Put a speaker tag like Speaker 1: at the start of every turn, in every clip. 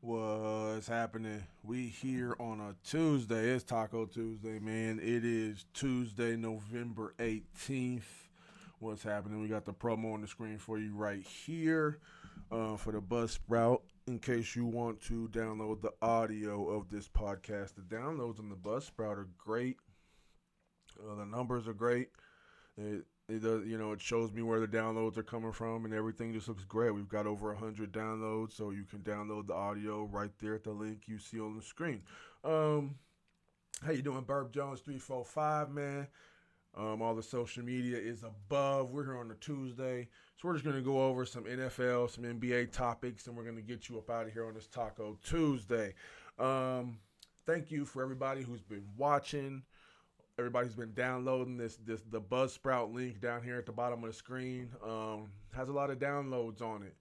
Speaker 1: What's happening? We here on a Tuesday. It's Taco Tuesday, man. It is Tuesday, November 18th. What's happening? We got the promo on the screen for you right here for the Buzzsprout. In case you want to download the audio of this podcast, the downloads on the Buzzsprout are great. The numbers are great. It does, it shows me where the downloads are coming from, and everything just looks great. We've got over 100 downloads, so you can download the audio right there at the link you see on the screen. How you doing, Burp Jones 345, man? All the social media is above. We're here on a Tuesday, so we're just gonna go over some NFL, some NBA topics, and we're gonna get you up out of here on this Taco Tuesday. Thank you for everybody who's been watching. Everybody's been downloading this the Buzzsprout link down here at the bottom of the screen. Has a lot of downloads on it.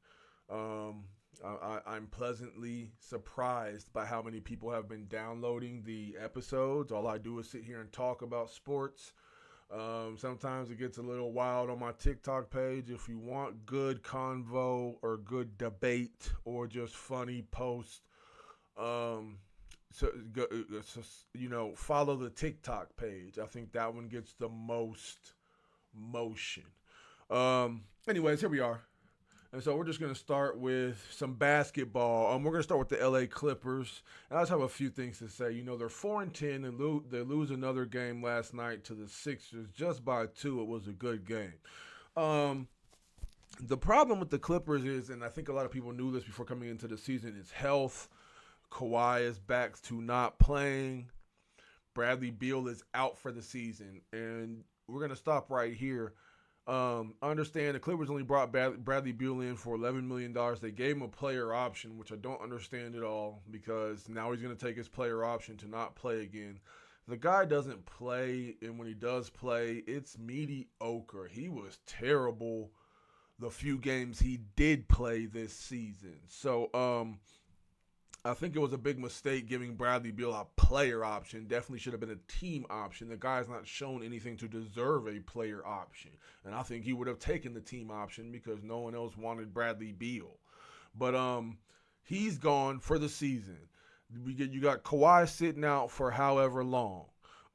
Speaker 1: I'm pleasantly surprised by how many people have been downloading the episodes. All I do is sit here and talk about sports. Sometimes it gets a little wild on my TikTok page. If you want good convo or good debate or just funny posts, follow the TikTok page. I think that one gets the most motion. Anyways, here we are. And so we're just going to start with some basketball. We're going to start with the LA Clippers. And I just have a few things to say. They're 4-10 and they lose another game last night to the Sixers just by 2. It was a good game. The problem with the Clippers is, and I think a lot of people knew this before coming into the season, is health. Kawhi is back to not playing. Bradley Beal is out for the season. And we're going to stop right here. Understand the Clippers only brought Bradley Beal in for $11 million. They gave him a player option, which I don't understand at all, because now he's going to take his player option to not play again. The guy doesn't play, and when he does play, it's mediocre. He was terrible the few games he did play this season. So, I think it was a big mistake giving Bradley Beal a player option. Definitely should have been a team option. The guy's not shown anything to deserve a player option. And I think he would have taken the team option because no one else wanted Bradley Beal. But he's gone for the season. You got Kawhi sitting out for however long.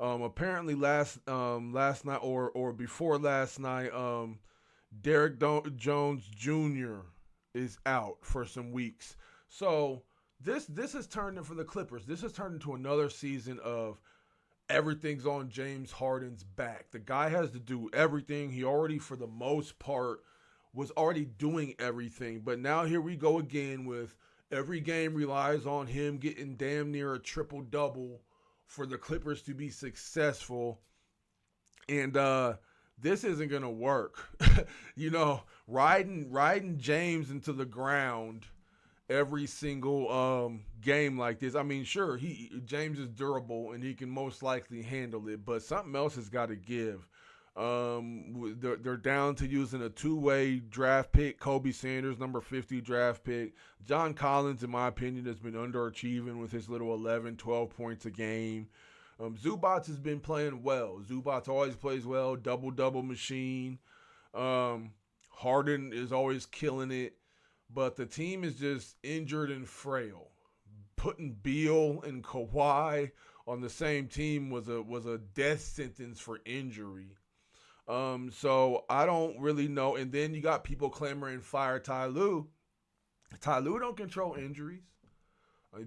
Speaker 1: Apparently last night or before last night, Derek Jones Jr. is out for some weeks. So This has turned for the Clippers. This has turned into another season of everything's on James Harden's back. The guy has to do everything. He already, for the most part, was already doing everything. But now here we go again with every game relies on him getting damn near a triple-double for the Clippers to be successful. And this isn't going to work. Riding James into the ground every single game like this. I mean, sure, James is durable and he can most likely handle it, but something else has got to give. They're down to using a two-way draft pick, Kobe Sanders, number 50 draft pick. John Collins, in my opinion, has been underachieving with his little 11, 12 points a game. Zubac has been playing well. Zubac always plays well, double-double machine. Harden is always killing it. But the team is just injured and frail. Putting Beal and Kawhi on the same team was a death sentence for injury. So I don't really know. And then you got people clamoring fire Ty Lue. Ty Lue don't control injuries.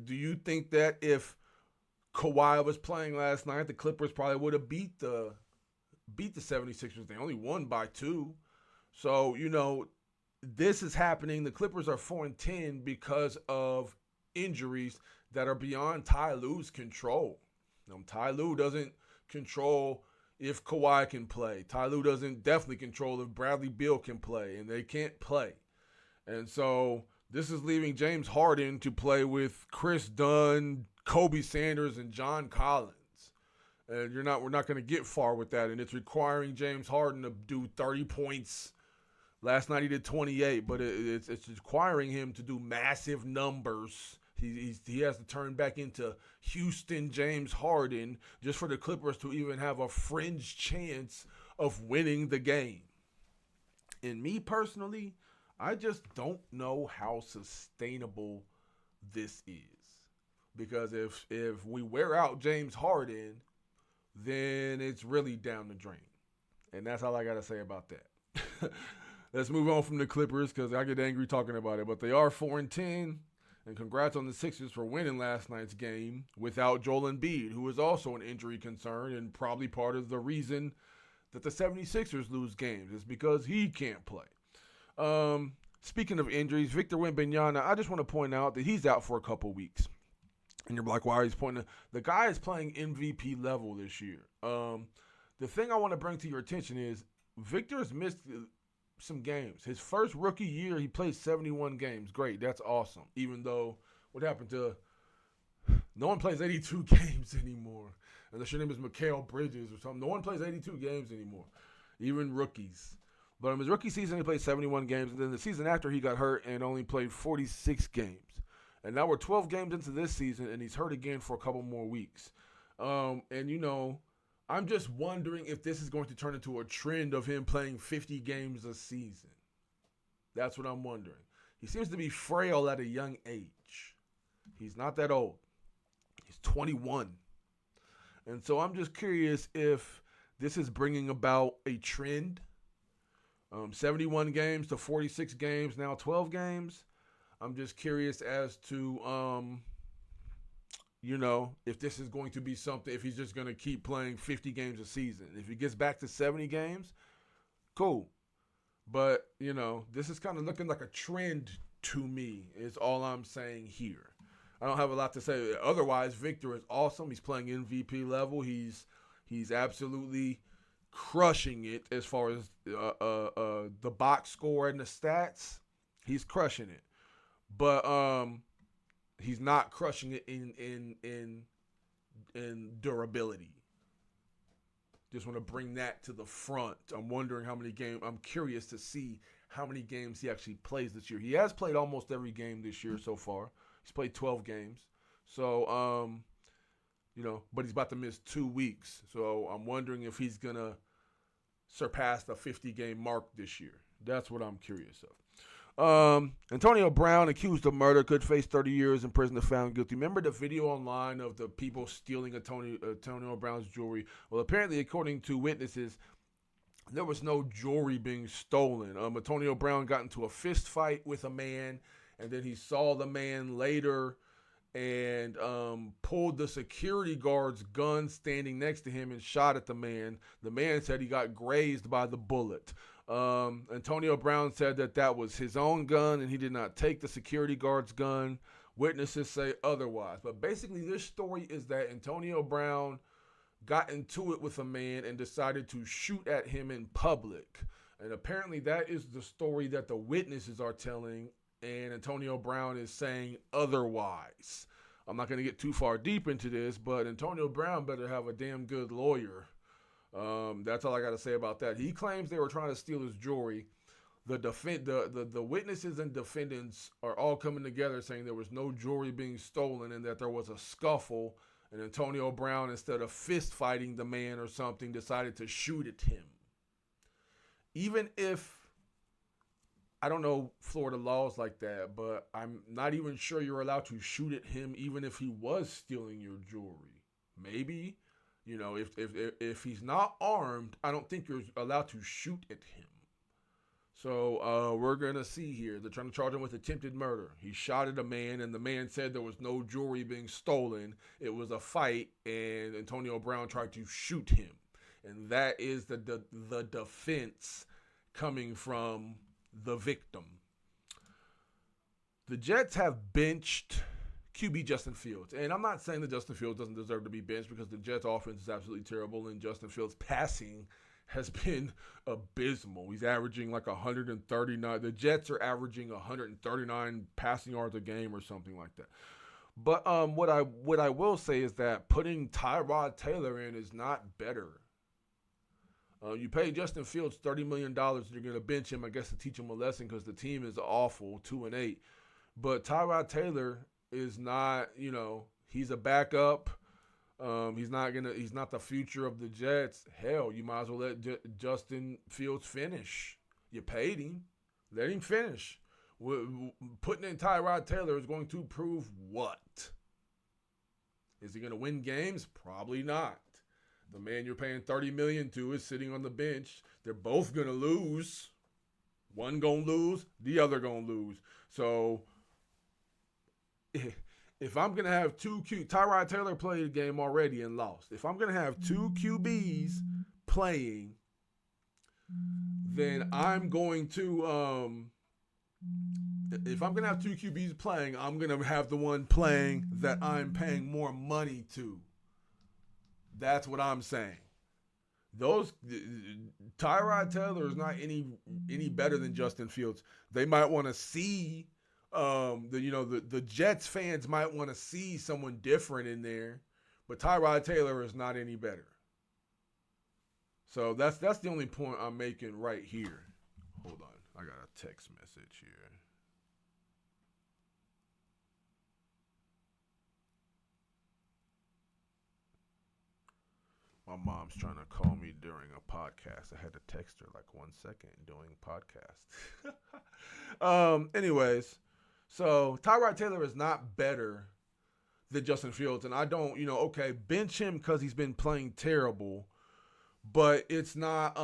Speaker 1: Do you think that if Kawhi was playing last night, the Clippers probably would have beat the 76ers? They only won by 2. So, this is happening. The Clippers are 4-10 because of injuries that are beyond Ty Lue's control. Ty Lue doesn't control if Kawhi can play. Ty Lue doesn't definitely control if Bradley Beal can play, and they can't play. And so this is leaving James Harden to play with Chris Dunn, Kobe Sanders, and John Collins. And we're not going to get far with that. And it's requiring James Harden to do 30 points. Last night he did 28, but it's requiring him to do massive numbers. He has to turn back into Houston James Harden just for the Clippers to even have a fringe chance of winning the game. And me personally, I just don't know how sustainable this is. Because if we wear out James Harden, then it's really down the drain. And that's all I got to say about that. Let's move on from the Clippers because I get angry talking about it. But they are 4-10. And congrats on the Sixers for winning last night's game without Joel Embiid, who is also an injury concern and probably part of the reason that the 76ers lose games is because he can't play. Speaking of injuries, Victor Wembanyama, I just want to point out that he's out for a couple weeks. And you're like, why he's pointing? The guy is playing MVP level this year. The thing I want to bring to your attention is Victor has missed some games. His first rookie year, he played 71 games. Great, that's awesome. Even though, what happened to, no one plays 82 games anymore. Unless your name is Mikal Bridges or something. No one plays 82 games anymore, even rookies. But in his rookie season, he played 71 games. And then the season after, he got hurt and only played 46 games. And now we're 12 games into this season, and he's hurt again for a couple more weeks. I'm just wondering if this is going to turn into a trend of him playing 50 games a season. That's what I'm wondering. He seems to be frail at a young age. He's not that old. He's 21. And so I'm just curious if this is bringing about a trend. 71 games to 46 games, now 12 games. I'm just curious as to, if this is going to be something, if he's just going to keep playing 50 games a season. If he gets back to 70 games, cool. But, this is kind of looking like a trend to me is all I'm saying here. I don't have a lot to say. Otherwise, Victor is awesome. He's playing MVP level. He's absolutely crushing it as far as the box score and the stats. He's crushing it. But he's not crushing it in durability. Just want to bring that to the front. I'm wondering how many games. I'm curious to see how many games he actually plays this year. He has played almost every game this year so far. He's played 12 games. So, but he's about to miss 2 weeks. So I'm wondering if he's going to surpass the 50-game mark this year. That's what I'm curious of. Antonio Brown, accused of murder, could face 30 years in prison if found guilty. Remember the video online of the people stealing Antonio Brown's jewelry? Well, apparently, according to witnesses, there was no jewelry being stolen. Antonio Brown got into a fist fight with a man, and then he saw the man later and pulled the security guard's gun standing next to him and shot at the man. The man said he got grazed by the bullet. Antonio Brown said that was his own gun and he did not take the security guard's gun. Witnesses say otherwise. But basically this story is that Antonio Brown got into it with a man and decided to shoot at him in public. And apparently that is the story that the witnesses are telling, and Antonio Brown is saying otherwise. I'm not going to get too far deep into this, but Antonio Brown better have a damn good lawyer. That's all I got to say about that. He claims they were trying to steal his jewelry. The witnesses and defendants are all coming together saying there was no jewelry being stolen and that there was a scuffle, and Antonio Brown, instead of fist fighting the man or something, decided to shoot at him. Even if, I don't know Florida laws like that, but I'm not even sure you're allowed to shoot at him even if he was stealing your jewelry. Maybe. If he's not armed, I don't think you're allowed to shoot at him. So we're going to see here. They're trying to charge him with attempted murder. He shot at a man, and the man said there was no jewelry being stolen. It was a fight, and Antonio Brown tried to shoot him. And that is the defense coming from the victim. The Jets have benched QB Justin Fields. And I'm not saying that Justin Fields doesn't deserve to be benched because the Jets offense is absolutely terrible and Justin Fields passing has been abysmal. He's averaging like 139. The Jets are averaging 139 passing yards a game or something like that. But what I will say is that putting Tyrod Taylor in is not better. You pay Justin Fields $30 million and you're going to bench him, I guess, to teach him a lesson because the team is awful, 2-8. But Tyrod Taylor is not, he's a backup. He's not the future of the Jets. Hell, you might as well let Justin Fields finish. You paid him. Let him finish. Putting in Tyrod Taylor is going to prove what? Is he going to win games? Probably not. The man you're paying $30 million to is sitting on the bench. They're both going to lose. One going to lose, the other going to lose. So if I'm going to have Tyrod Taylor played a game already and lost. If I'm going to have two QBs playing, then I'm going to if I'm going to have two QBs playing, I'm going to have the one playing that I'm paying more money to. That's what I'm saying. Tyrod Taylor is not any better than Justin Fields. They might want to see the Jets fans might want to see someone different in there, but Tyrod Taylor is not any better. So that's the only point I'm making right here. Hold on, I got a text message here. My mom's trying to call me during a podcast. I had to text her like 1 second doing podcast. Anyways, so Tyrod Taylor is not better than Justin Fields. And I don't, bench him because he's been playing terrible. But it's not,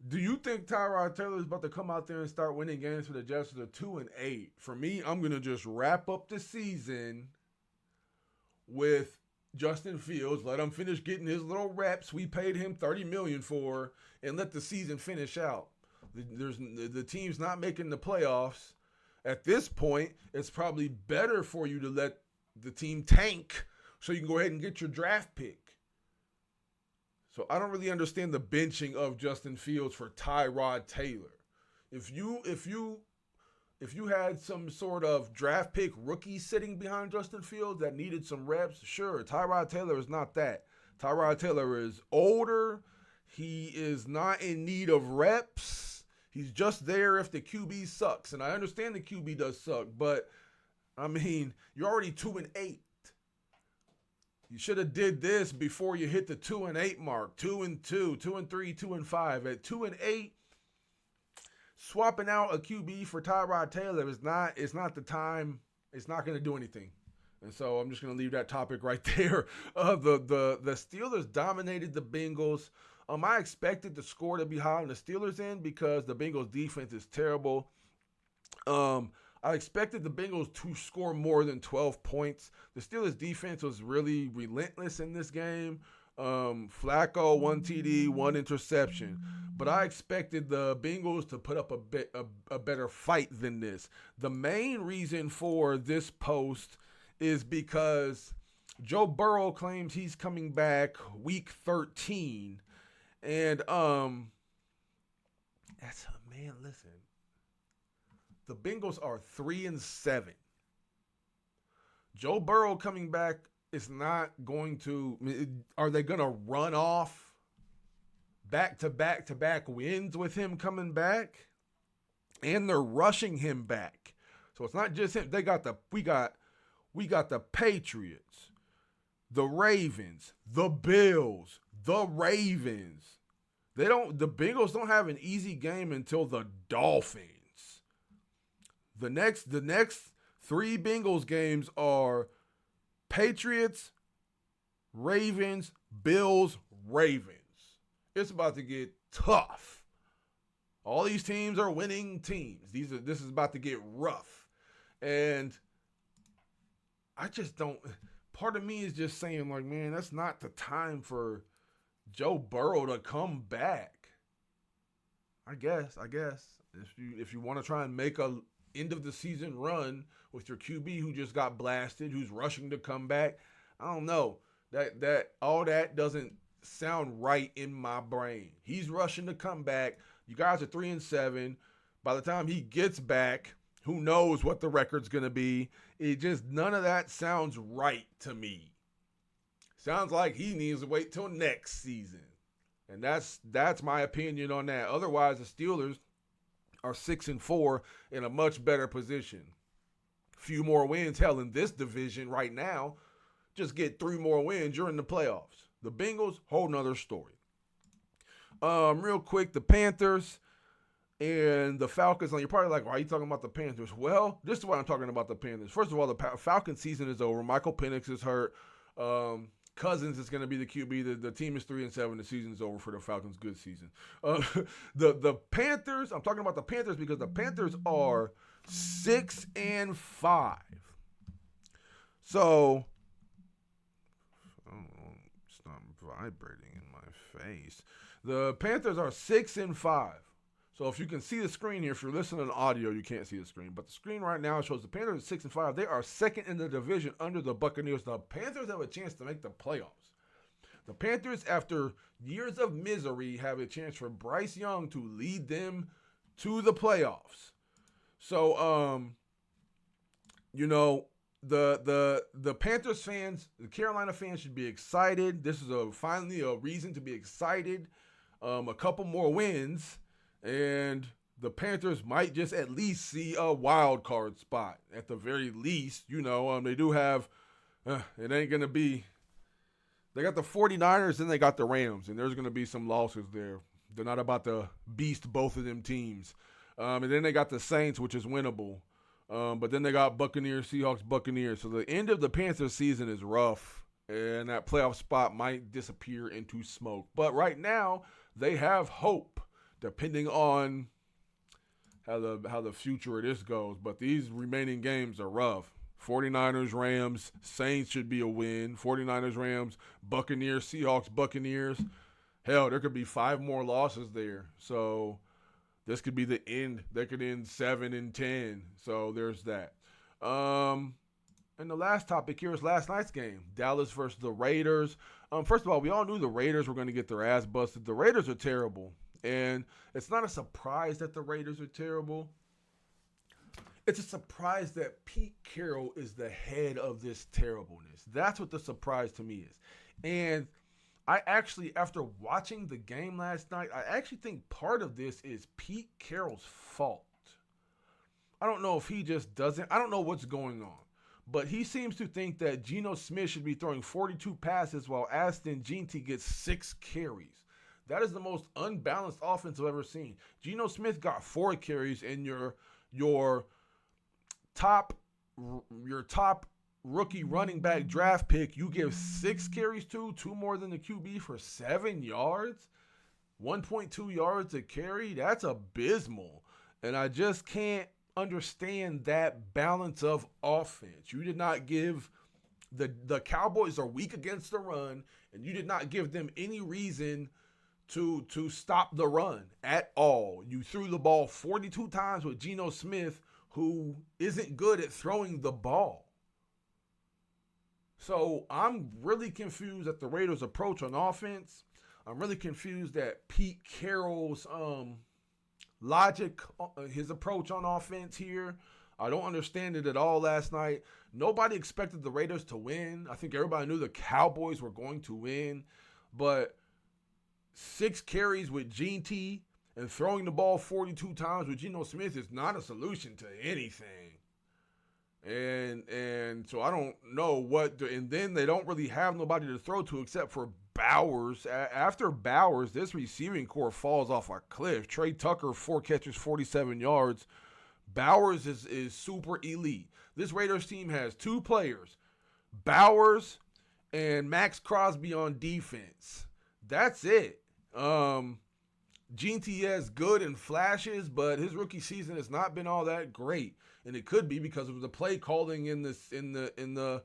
Speaker 1: do you think Tyrod Taylor is about to come out there and start winning games for the Jets that are 2-8? For me, I'm going to just wrap up the season with Justin Fields, let him finish getting his little reps we paid him $30 million for, and let the season finish out. The team's not making the playoffs. At this point, it's probably better for you to let the team tank so you can go ahead and get your draft pick. So I don't really understand the benching of Justin Fields for Tyrod Taylor. If you had some sort of draft pick rookie sitting behind Justin Fields that needed some reps, sure. Tyrod Taylor is not that. Tyrod Taylor is older. He is not in need of reps. He's just there if the QB sucks. And I understand the QB does suck, but, I mean, you're already 2-8. You should have did this before you hit the 2-8 mark. 2-2, 2-3, 2-5. At 2-8, swapping out a QB for Tyrod Taylor is not the time. It's not going to do anything. And so I'm just going to leave that topic right there. The Steelers dominated the Bengals. I expected the score to be high on the Steelers end because the Bengals defense is terrible. I expected the Bengals to score more than 12 points. The Steelers defense was really relentless in this game. Flacco, 1 TD, 1 interception. But I expected the Bengals to put up a better fight than this. The main reason for this post is because Joe Burrow claims he's coming back week 13. And listen. The Bengals are 3-7. Joe Burrow coming back is not going to. Are they going to run off back-to-back wins with him coming back? And they're rushing him back. So it's not just him. We got the Patriots, the Ravens, the Bills, the Ravens. The Bengals don't have an easy game until the Dolphins. The next 3 Bengals games are Patriots, Ravens, Bills, Ravens. It's about to get tough. All these teams are winning teams. This is about to get rough. And I just don't. Part of me is just saying, like, man, that's not the time for Joe Burrow to come back. I guess. If you want to try and make a end of the season run with your QB who just got blasted, who's rushing to come back, I don't know. That all that doesn't sound right in my brain. He's rushing to come back. You guys are 3-7. By the time he gets back, who knows what the record's gonna be? None of that sounds right to me. Sounds like he needs to wait till next season. And that's my opinion on that. Otherwise, the Steelers are 6-4 in a much better position. Few more wins. Hell, in this division right now, just get 3 more wins, you're in the playoffs. The Bengals, whole nother story. Real quick, the Panthers. and the Falcons, and you're probably like, why are you talking about the Panthers? Well, this is why I'm talking about the Panthers. First of all, the Falcons season is over. Michael Penix is hurt. Cousins is going to be the QB. The team is 3-7. The season is over for the Falcons. Good season. The Panthers, I'm talking about the Panthers because the Panthers are 6-5. So, it's not vibrating in my face. The Panthers are 6-5. So if you can see the screen here, if you're listening to audio, you can't see the screen. But the screen right now shows the Panthers are 6-5. They are second in the division under the Buccaneers. The Panthers have a chance to make the playoffs. The Panthers, after years of misery, have a chance for Bryce Young to lead them to the playoffs. So, the Panthers fans, the Carolina fans should be excited. This is finally a reason to be excited. A couple more wins. And the Panthers might just at least see a wild card spot at the very least. They do have, it ain't going to be, they got the 49ers and they got the Rams, and there's going to be some losses there. They're not about to beast both of them teams. And then they got the Saints, which is winnable. But then they got Buccaneers, Seahawks, Buccaneers. So the end of the Panthers season is rough, and that playoff spot might disappear into smoke. But right now, they have hope. Depending on how the future of this goes. But these remaining games are rough. 49ers, Rams, Saints should be a win. 49ers, Rams, Buccaneers, Seahawks, Buccaneers. Hell, there could be 5 more losses there. So this could be the end. They could end 7-10. So there's that. And the last topic here is last night's game. Dallas versus the Raiders. First of all, we all knew the Raiders were going to get their ass busted. The Raiders are terrible. And it's not a surprise that the Raiders are terrible. It's a surprise that Pete Carroll is the head of this terribleness. That's what the surprise to me is. And I actually, after watching the game last night, I actually think part of this is Pete Carroll's fault. I don't know if he just doesn't. I don't know what's going on. But he seems to think that Geno Smith should be throwing 42 passes while Aston Jeanty gets 6 carries. That is the most unbalanced offense I've ever seen. Geno Smith got 4 carries, and your top rookie running back draft pick, you give 6 carries to, 2 more than the QB for 7 yards, 1.2 yards a carry. That's abysmal, and I just can't understand that balance of offense. You did not give the Cowboys are weak against the run, and you did not give them any reason to stop the run at all. You threw the ball 42 times with Geno Smith, who isn't good at throwing the ball. So I'm really confused at the Raiders' approach on offense. I'm really confused at Pete Carroll's logic, his approach on offense here. I don't understand it at all last night. Nobody expected the Raiders to win. I think everybody knew the Cowboys were going to win, but 6 carries with Jeanty and throwing the ball 42 times with Geno Smith is not a solution to anything. And so I don't know and then they don't really have nobody to throw to except for Bowers. After Bowers, this receiving core falls off a cliff. Trey Tucker, 4 catches, 47 yards. Bowers is super elite. This Raiders team has 2 players, Bowers and Max Crosby on defense. That's it. Jeanty is good in flashes, but his rookie season has not been all that great, and it could be because of the play calling in the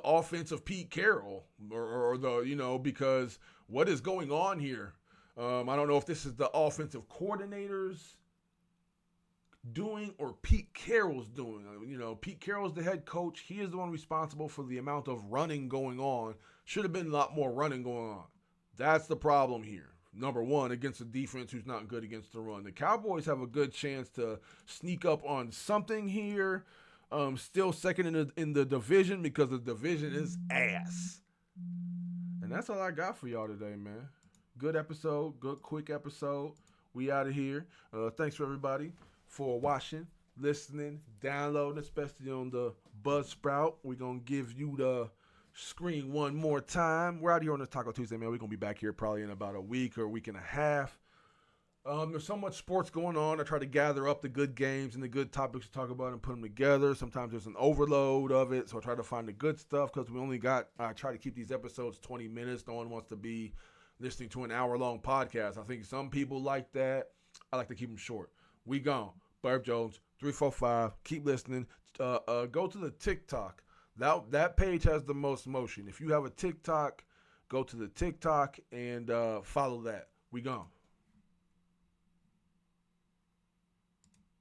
Speaker 1: offense of Pete Carroll, or because what is going on here? I don't know if this is the offensive coordinators doing or Pete Carroll's doing. Pete Carroll's the head coach. He is the one responsible for the amount of running going on. Should have been a lot more running going on. That's the problem here. Number one, against a defense who's not good against the run. The Cowboys have a good chance to sneak up on something here. Still second in the division because the division is ass. And that's all I got for y'all today, man. Good episode. Good, quick episode. We out of here. Thanks for everybody for watching, listening, downloading, especially on the Buzzsprout. We're going to give you the screen one more time. We're out here on this Taco Tuesday, man. We're going to be back here probably in about a week or a week and a half. There's so much sports going on. I try to gather up the good games and the good topics to talk about and put them together. Sometimes there's an overload of it, so I try to find the good stuff because I try to keep these episodes 20 minutes. No one wants to be listening to an hour-long podcast. I think some people like that. I like to keep them short. We gone. Barb Jones, 345. Keep listening. Go to the TikTok. That page has the most motion. If you have a TikTok, go to the TikTok and follow that. We gone.